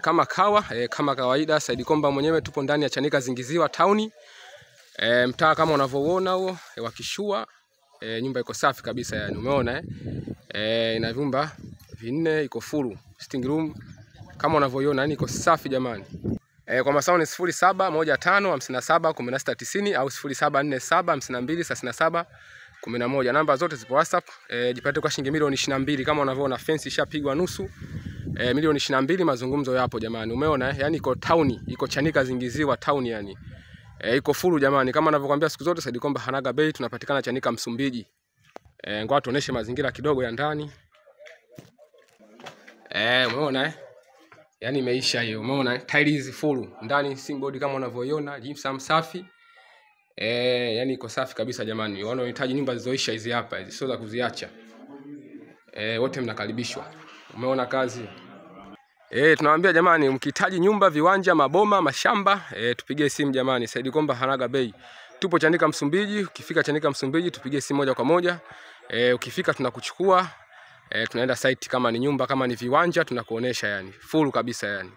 Kama kawaida Said Komba mwenyewe tupo ndani ya Chanika Zingiziwa town. Mtaa kama unavyoona huo wa Kishua. Nyumba iko safi kabisa yani, umeona ina vyumba 4, iko full sitting room kama unavyoiona yani, iko safi jamani. Kwa masaoni ni 0715571690 au 0747523711. Namba zote zipo WhatsApp. Jipate kwa shilingi milioni 22 kama unavyoona, fence ishapigwa nusu. Milioni 22 mazungumzo yapo jamani, umeona yani, iko town, iko Chanika Zingiziwa town yani. Iko full jamani, kama ninavyokuambia siku zote Said Komba hanaga bei, tunapatikana Chanika Msumbiji. Ngoja tuoneshe mazingira kidogo ya ndani. Umeona yani imeisha hiyo, umeona tiles full ndani, simboard kama unavyoiona, gypsum safi. Yani iko safi kabisa jamani. Wanaohitaji nyumba zilizoisha hizi hapa, hizi sio za kuziacha. Wote mnakaribishwa. Umeona kazi? Tunawaambia jamani, mkihitaji nyumba, viwanja, maboma, mashamba, tupigie simu jamani. Said Komba hanaga bei. Tupo Chanika Msumbiji. Ukifika Chanika Msumbiji tupigie simu moja kwa moja. Ukifika tunakuchukua. Tunaenda site, kama ni nyumba, kama ni viwanja tunakuonesha yani. Full kabisa yani.